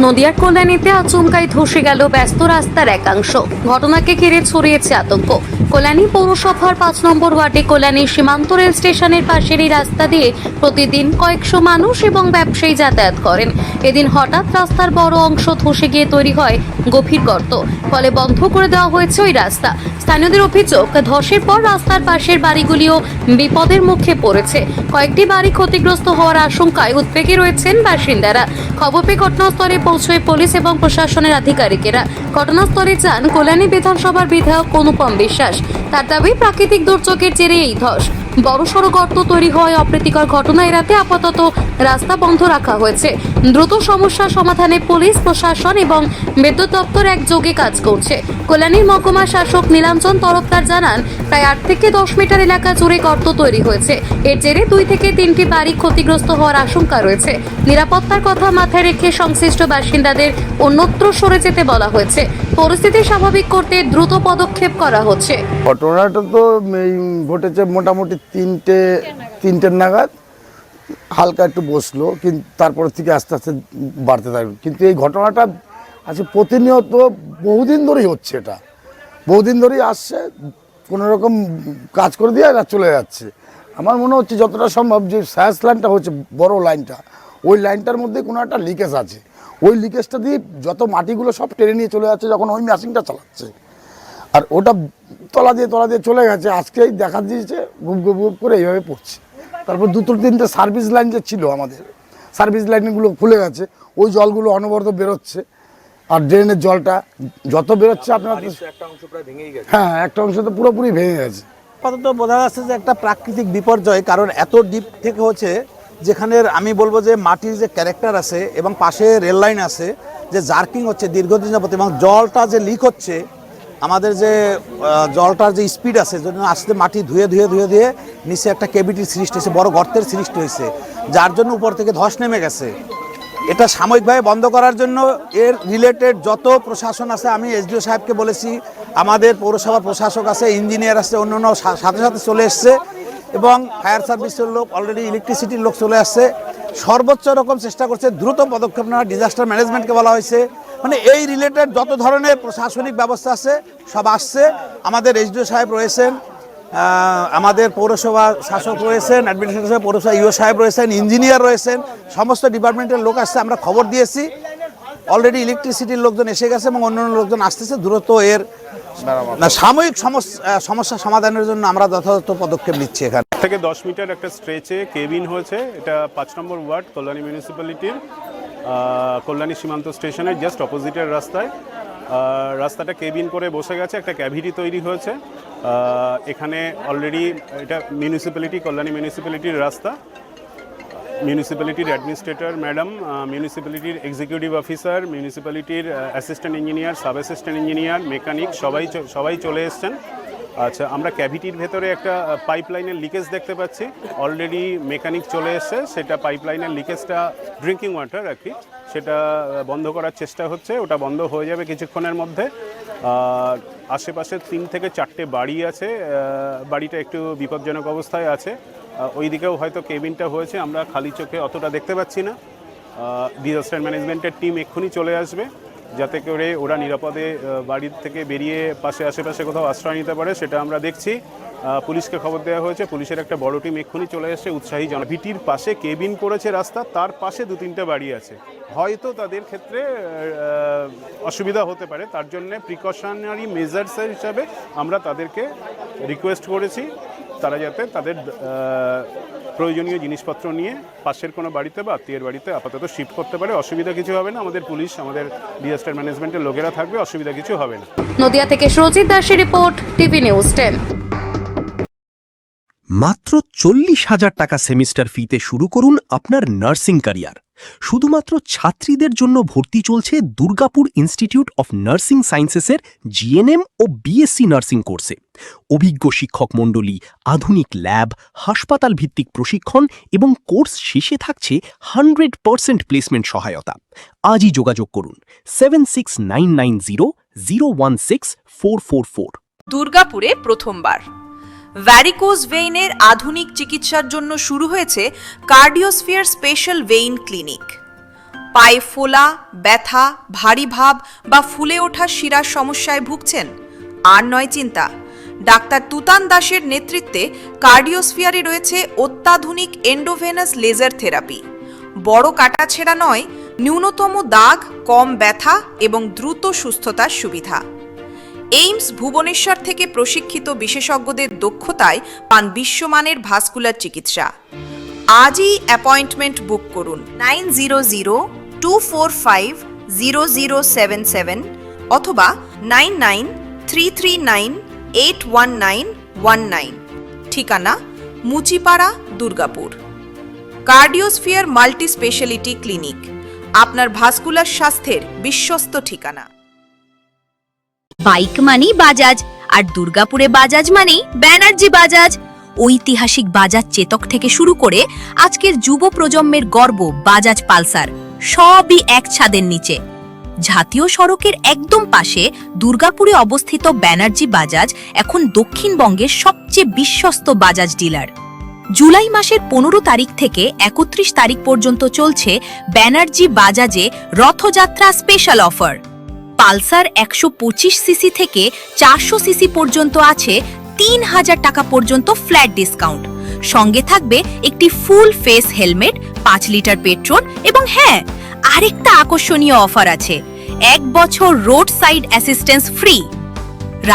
নদিয়ার কল্যাণীতে আচমকাই ধসে গেল ব্যস্ত রাস্তার একাংশ। ঘটনাকে ঘিরে ছড়িয়েছে আতঙ্ক। কল্যাণী পৌরসভার 5 নম্বর ওয়ার্ডে কল্যাণী সীমান্ত রেল স্টেশনের পাশের এই রাস্তা দিয়ে প্রতিদিন কয়েকশো মানুষ এবং ব্যবসায়ী যাতায়াত করেন। এদিন হঠাৎ রাস্তার বড় অংশ ধসে গিয়ে তৈরি হয় গভীর গর্ত, ফলে বন্ধ করে দেওয়া হয়েছে ওই রাস্তা। স্থানীয়দের অভিযোগ, ধসের পর রাস্তার পাশের বাড়িগুলিও বিপদের মুখে পড়েছে। কয়েকটি বাড়ি ক্ষতিগ্রস্ত হওয়ার আশঙ্কায় উদ্বেগে রয়েছেন বাসিন্দারা। খবর পেয়ে ঘটনাস্থলে পৌঁছয় পুলিশ এবং প্রশাসনের আধিকারিকেরা। ঘটনাস্থলে যান কল্যাণী বিধানসভার বিধায়ক অনুপম বিশ্বাস। তার দাবি, প্রাকৃতিক দুর্যোগের জেরে এই ধস। বড়সড় গর্ত তৈরি হয় অপ্রীতিকর ঘটনা এড়াতে আপাতত রাস্তা বন্ধ রাখা হয়েছে। দ্রুত সমস্যা সমাধানে পুলিশ প্রশাসন এবং বিদ্যুৎ দপ্তর একযোগে কাজ করছে। কল্যাণীর মহকুমা শাসক নীলাঞ্জন তরফদার জানান, প্রায় 8 থেকে 10 মিটার এলাকা জুড়ে গর্ত তৈরি হয়েছে। এর জেরে 2 থেকে 3টি বাড়ি ক্ষতিগ্রস্ত হওয়ার আশঙ্কা রয়েছে। নিরাপত্তার কথা মাথায় রেখে সংশ্লিষ্ট বাসিন্দাদের অন্যত্র সরে যেতে বলা হয়েছে। পরিস্থিতি স্বাভাবিক করতে দ্রুত পদক্ষেপ করা হচ্ছে। ঘটনাটা তো ঘটেছে মোটামুটি তিনটে নাগাদ, হালকা একটু বসলো, কিন্তু তারপর থেকে আস্তে আস্তে বাড়তে থাকলো। কিন্তু এই ঘটনাটা আজকে প্রতিনিয়ত বহুদিন ধরেই হচ্ছে, এটা বহুদিন ধরেই আসছে, কোনো রকম কাজ করে দিয়ে এরা চলে যাচ্ছে। আমার মনে হচ্ছে যতটা সম্ভব যে স্যাস লাইনটা হচ্ছে বড় লাইনটা, ওই লাইনটার মধ্যে কোনো একটা লিকেজ আছে। ওই লিকেজটা দিয়ে যত মাটিগুলো সব টেনে নিয়ে চলে যাচ্ছে যখন ওই মেশিনটা চালাচ্ছে, আর ওটা তলা দিয়ে চলে গেছে। আজকেই দেখা দিয়েছে গুপ গুপ গুপ করে এইভাবে পড়ছে। তারপর 2-3টে সার্ভিস লাইন যে ছিল আমাদের, সার্ভিস লাইনগুলো খুলে গেছে, ওই জলগুলো অনবরত বেরোচ্ছে। আর ড্রেনের জলটা যত বেরোচ্ছে আপনার, হ্যাঁ একটা অংশ তো পুরোপুরি ভেঙে গেছে। আপাতত বোঝা যাচ্ছে যে একটা প্রাকৃতিক বিপর্যয়, কারণ এত ডিপ থেকে হচ্ছে, যেখানে আমি বলবো যে মাটির যে ক্যারেক্টার আছে এবং পাশে রেল লাইন আছে, যে জার্কিং হচ্ছে দীর্ঘদিন যাবত, এবং জলটা যে লিক হচ্ছে, আমাদের যে জলটার যে স্পিড আছে, জন্য আসতে মাটি ধুয়ে ধুয়ে ধুয়ে ধুয়ে নিচে একটা কেভিটির সৃষ্টি হয়েছে, বড় গর্তের সৃষ্টি হয়েছে, যার জন্য উপর থেকে ধস নেমে গেছে। এটা সাময়িকভাবে বন্ধ করার জন্য এর রিলেটেড যত প্রশাসন আছে, আমি এসডিও সাহেবকে বলেছি, আমাদের পৌরসভার প্রশাসক আছে, ইঞ্জিনিয়ার আছে, অন্য সাথে সাথে চলে এসছে, এবং ফায়ার সার্ভিসের লোক, অলরেডি ইলেকট্রিসিটির লোক চলে আসছে। সর্বোচ্চ রকম চেষ্টা করছে দ্রুত পদক্ষেপ নেওয়া। ডিজাস্টার ম্যানেজমেন্টকে বলা হয়েছে, মানে এই রিলেটেড যত ধরনের প্রশাসনিক ব্যবস্থা আছে সব আসছে। আমাদের এসডিও সাহেব রয়েছেন, আমাদের পৌরসভা শাসক রয়েছেন, অ্যাডমিনিস্ট্রেশন পৌরসভা ইও সাহেব রয়েছেন, ইঞ্জিনিয়ার রয়েছেন, সমস্ত ডিপার্টমেন্টের লোক আসছে। আমরা খবর দিয়েছি, অলরেডি ইলেকট্রিসিটির লোকজন এসে গেছে এবং অন্যান্য লোকজন আসতেছে। দ্রুত এর সাময়িক সমস্যা সমাধানের জন্য আমরা যথাযথ পদক্ষেপ নিচ্ছি। এখানে থেকে 10 মিটার একটা স্ট্রেচে কেবিন হয়েছে। এটা 5 নম্বর ওয়ার্ড কল্যাণী মিউনিসিপ্যালিটির কল্যাণী সীমান্ত স্টেশনের জাস্ট অপোজিটের রাস্তায়। রাস্তাটা কেবিন করে বসে গেছে, একটা ক্যাভিটি তৈরি হয়েছে এখানে অলরেডি। এটা মিউনিসিপ্যালিটি, কল্যাণী মিউনিসিপ্যালিটির রাস্তা। মিউনিসিপ্যালিটির অ্যাডমিনিস্ট্রেটর ম্যাডাম, মিউনিসিপ্যালিটির এক্সিকিউটিভ অফিসার, মিউনিসিপ্যালিটির assistant engineer, sub assistant engineer, mechanic সবাই চলে এসছেন। আচ্ছা, আমরা ক্যাভিটির ভেতরে একটা পাইপলাইনের লিকেজ দেখতে পাচ্ছি। অলরেডি মেকানিক চলে এসছে, সেটা পাইপলাইনের লিকেজটা ড্রিঙ্কিং ওয়াটার আর কি, সেটা বন্ধ করার চেষ্টা হচ্ছে। ওটা বন্ধ হয়ে যাবে কিছুক্ষণের মধ্যে। আশেপাশে 3 থেকে 4টে বাড়ি আছে, বাড়িটা একটু বিপজ্জনক অবস্থায় আছে। ওই দিকেও হয়তো কেবিনটা হয়েছে, আমরা খালি চোখে অতটা দেখতে পাচ্ছি না। ডিজাস্টার ম্যানেজমেন্টের টিম এক্ষুনি চলে আসবে, যাতে করে ওরা নিরাপদে বাড়ির থেকে বেরিয়ে আশেপাশে কোথাও আশ্রয় নিতে পারে, সেটা আমরা দেখছি। পুলিশকে খবর দেওয়া হয়েছে, পুলিশের একটা বড় টিম এক্ষুনি চলে এসে উৎসাহী ভিটির পাশে কেবিন করেছে রাস্তা, তার পাশে 2-3টে বাড়ি আছে। হয়তো তাদের ক্ষেত্রে অসুবিধা হতে পারে, তার জন্য প্রিকশনারি মেজার্সের হিসাবে আমরা তাদেরকে রিকোয়েস্ট করেছি তারা যাতে তাদের প্রয়োজনীয় জিনিসপত্র নিয়ে পাশের কোনো বাড়িতে বা আত্মীয়ের বাড়িতে আপাতত শিফট করতে পারে। অসুবিধা কিছু হবে না, আমাদের পুলিশ, আমাদের ডিজাস্টার ম্যানেজমেন্টের লোকেরা থাকবে, অসুবিধা কিছু হবে না। নদিয়া থেকে সুরজিৎ দাসের রিপোর্ট, টিভি নিউজ 10। মাত্র 40,000 টাকা সেমিস্টার ফিতে শুরু করুন আপনার নার্সিং ক্যারিয়ার। শুধুমাত্র ছাত্রীদের জন্য ভর্তি চলছে দুর্গাপুর ইনস্টিটিউট অফ নার্সিং সায়েন্সেসের জিএনএম ও বিএসসি নার্সিং কোর্সে। অভিজ্ঞ শিক্ষক মণ্ডলী, আধুনিক ল্যাব, হাসপাতাল ভিত্তিক প্রশিক্ষণ এবং কোর্স শেষে থাকছে 100% প্লেসমেন্ট সহায়তা। আজই যোগাযোগ করুন 769900164444। দুর্গাপুরে প্রথমবার ভ্যারিকোজ ভেইনের আধুনিক চিকিৎসার জন্য শুরু হয়েছে কার্ডিওস্ফিয়ার স্পেশাল ভেইন ক্লিনিক। পায়ে ফোলা, ব্যথা, ভারী ভাব বা ফুলে ওঠা শিরার সমস্যায় ভুগছেন? আর নয় চিন্তা, ডাক্তার তুতান দাসের নেতৃত্বে কার্ডিওস্ফিয়ারে রয়েছে অত্যাধুনিক এন্ডোভেনাস লেজার থেরাপি। বড় কাটাছেঁড়া নয়, ন্যূনতম দাগ, কম ব্যথা এবং দ্রুত সুস্থতার সুবিধা। এইমস ভুবনেশ্বর থেকে প্রশিক্ষিত বিশেষজ্ঞদের দক্ষতায় পান বিশ্বমানের ভাস্কুলার চিকিৎসা। আজই অ্যাপয়েন্টমেন্ট বুক করুন 9002450077 অথবা 9933981919। ঠিকানা Muchipara, Durgapur. Cardiosphere multi speciality clinic, আপনার ভাস্কুলার স্বাস্থ্যের বিশ্বস্ত ঠিকানা। বাইক মানেই বাজাজ, আর দুর্গাপুরে বাজাজ মানেই ব্যানার্জি বাজাজ। ঐতিহাসিক বাজাজ চেতক থেকে শুরু করে আজকের যুব প্রজন্মের গর্ব বাজাজ পালসার, সবই এক ছাদের নিচে। জাতীয় সড়কের একদম পাশে দুর্গাপুরে অবস্থিত ব্যানার্জি বাজাজ এখন দক্ষিণবঙ্গের সবচেয়ে বিশ্বস্ত বাজাজ ডিলার। জুলাই মাসের 15 তারিখ থেকে 31 তারিখ পর্যন্ত চলছে ব্যানার্জি বাজাজে Rathyatra special offer. Pulsar 125 CC থেকে 400 সিসি পর্যন্ত আছে 3000 টাকা পর্যন্ত ফ্ল্যাট ডিসকাউন্ট। সঙ্গে থাকবে একটি full face helmet, 5 litre petrol এবং হ্যাঁ, আরেকটা আকর্ষণীয় অফার আছে, 1 বছর রোড সাইড অ্যাসিস্ট্যান্স ফ্রি।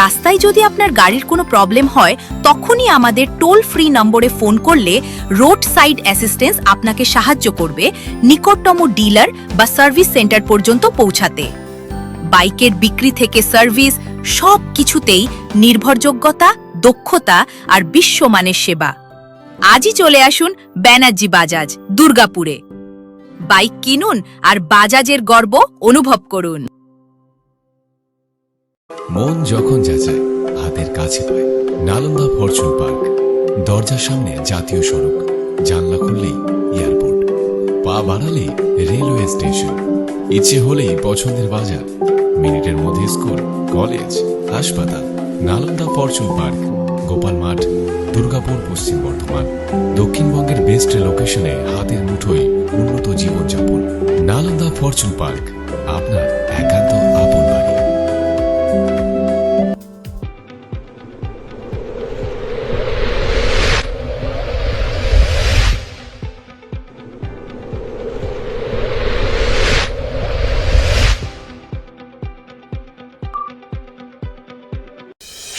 রাস্তায় যদি আপনার গাড়ির কোনো প্রবলেম হয়, তখনই আমাদের টোল ফ্রি নম্বরে ফোন করলে রোড সাইড অ্যাসিস্ট্যান্স আপনাকে সাহায্য করবে নিকটতম ডিলার বা সার্ভিস সেন্টার পর্যন্ত পৌঁছাতে। বাইকের বিক্রি থেকে সার্ভিস, সব কিছুতেই নির্ভরযোগ্যতা, দক্ষতা আর বিশ্বমানের সেবা। আজই চলে আসুন ব্যানার্জি বাজাজ, দুর্গাপুরে। বাইক কিনুন আর বাজাজের গর্ব অনুভব করুন। মন যখন যাচায়, হাতের কাছে পায়। নালন্দা ফরচুন পার্ক, দরজার সামনে জাতীয় সড়ক, জানলা খুললেই এয়ারপোর্ট, পা বাড়ালে রেলওয়ে স্টেশন, ইচ্ছে হলেই পছন্দের বাজার, মিনিটের মধ্যে স্কুল, কলেজ, হাসপাতাল। নালন্দা ফরচুন পার্ক, গোপাল মাঠ, দুর্গাপুর, পশ্চিম বর্ধমান। দক্ষিণবঙ্গের বেস্ট লোকেশনে, হাতের মুঠোয় উন্নত জীবনযাপন। নালন্দা ফরচুন পার্ক, আপনার একান্ত আপন বাড়ি।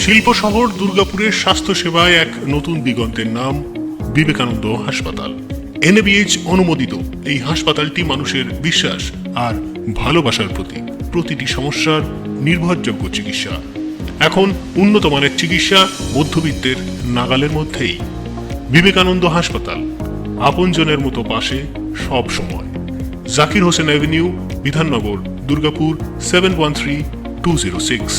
শিল্প শহর দুর্গাপুরের স্বাস্থ্যসেবায় এক নতুন দিগন্তের নাম বিবেকানন্দ হাসপাতাল। NABH অনুমোদিত এই হাসপাতালটি মানুষের বিশ্বাস আর ভালোবাসার প্রতীক। প্রতিটি সমস্যার নির্ভরযোগ্য চিকিৎসা। এখন উন্নত মানের চিকিৎসা মধ্যবিত্তের নাগালের মধ্যেই। বিবেকানন্দ হাসপাতাল, আপনজনের মতো পাশে সব সময়। জাকির হোসেন অ্যাভিনিউ, বিধাননগর, দুর্গাপুর 713206।